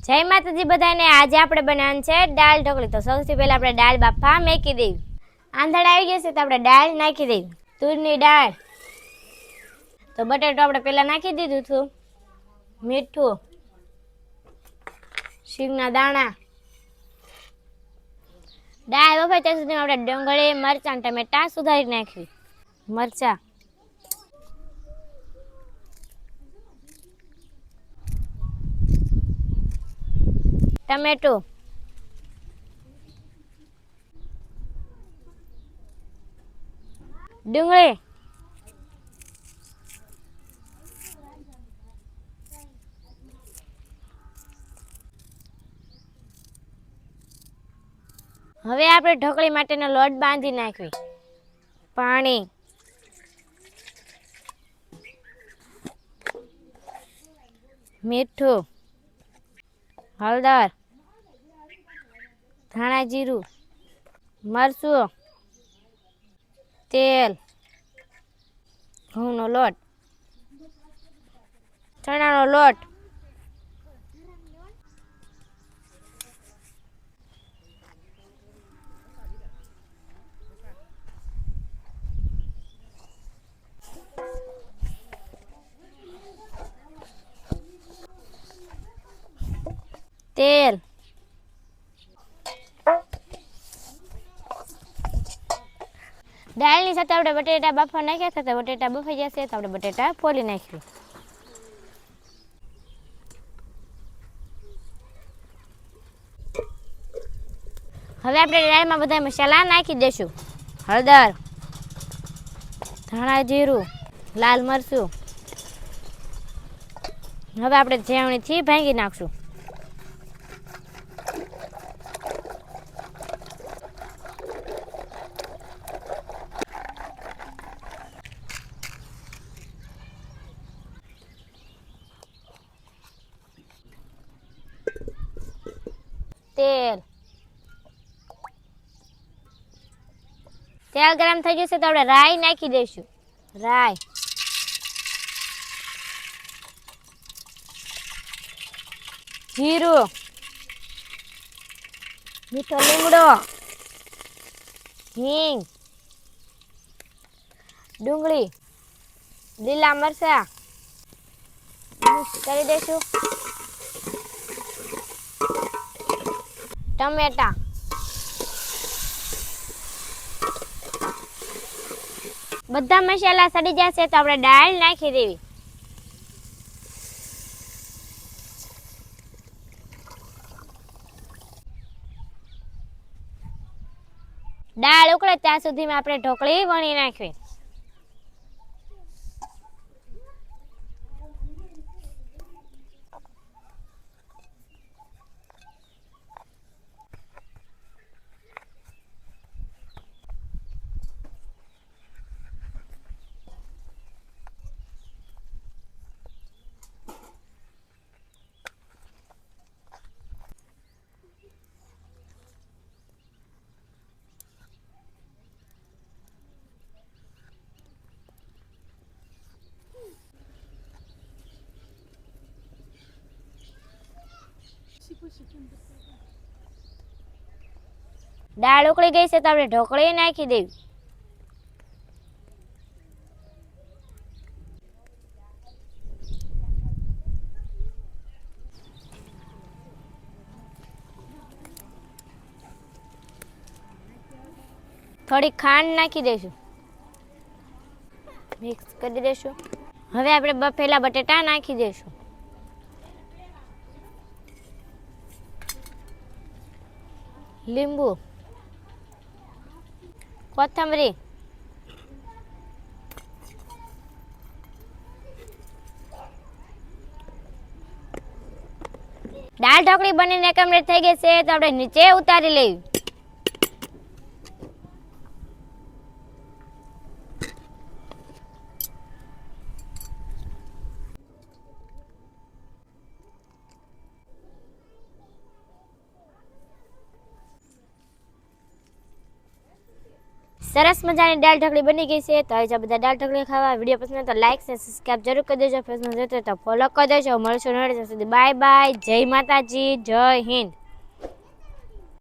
જય માતાજી બધાને। આજે આપણે બનાવવાનું છે દાળ ઢોકળી। તો સૌથી પહેલા આપણે દાળ બાફવા મૂકી દેવી। આંધણ આવી ગઈ છે તો આપણે દાળ નાખી દેવી, તુરની દાળ। તો બટેટું આપણે પહેલા નાખી દીધું હતું, મીઠું, શીંગના દાણા। દાળ બફાય ત્યાં સુધી આપણે ડુંગળી, મરચાં, ટમેટા સુધારી નાખવી। મરચાં, ટમેટું, ડુંગળી, હવે આપણે ઢોકળી માટેનો લોટ બાંધી નાખવી। પાણી, મીઠું, હળદર, ધાણા જીરું, મરચું, તેલ, ઘઉંનો લોટ, ચણાનો લોટ, તેલ, દાળની સાથે આપણે બટેટા બાફવા નાખ્યા હતા। બટેટા બફાઈ જશે તો આપણે બટેટા ફોલી નાખ્યું। હવે આપણે દાળમાં બધા મસાલા નાખી દઈશું। હળદર, ધાણા જીરું, લાલ મરચું। હવે આપણે જેવણીથી ભાંગી નાખશું। તેલ, તેલ ગરમ થઈ જશે તો આપણે રાઈ નાખી દઈશું। રાઈ, જીરું, મીઠો લીમડો, હિંગ, ડુંગળી, લીલા મરચાં મિક્સ કરી દઈશું। ટમેટા, બધા મસાલા સડી જશે તો આપણે દાળ નાખી દેવી। દાળ ઉકળે ત્યાં સુધીમાં આપણે ઢોકળી વણી નાખવી। દાળ ઉકળી ગઈ છે તો આપણે ઢોકળી નાખી દેવી। થોડી ખાંડ નાખી દઈશું, મિક્સ કરી દઈશું। હવે આપણે બફેલા બટેટા નાખી દઈશું। લીંબુ, કોથમરી, દાળ ઢોકળી બનીને કમ્પ્લીટ થઈ ગઈ છે તો આપણે નીચે ઉતારી લેવી। સરસ મજાની દાળ ઢોકળી બની ગઈ છે. તો આવી જાઓ બધા દાળ ઢોકળી ખાવા. વિડીયો પસંદ આવે તો લાઈક અને સબસ્ક્રાઈબ જરૂર કરી દેજો. ફેસબુક જોતો તો ફોલો કરી દેજો. મળશું નડે સુધી. Bye bye. જય માતાજી, જય હિન્દ.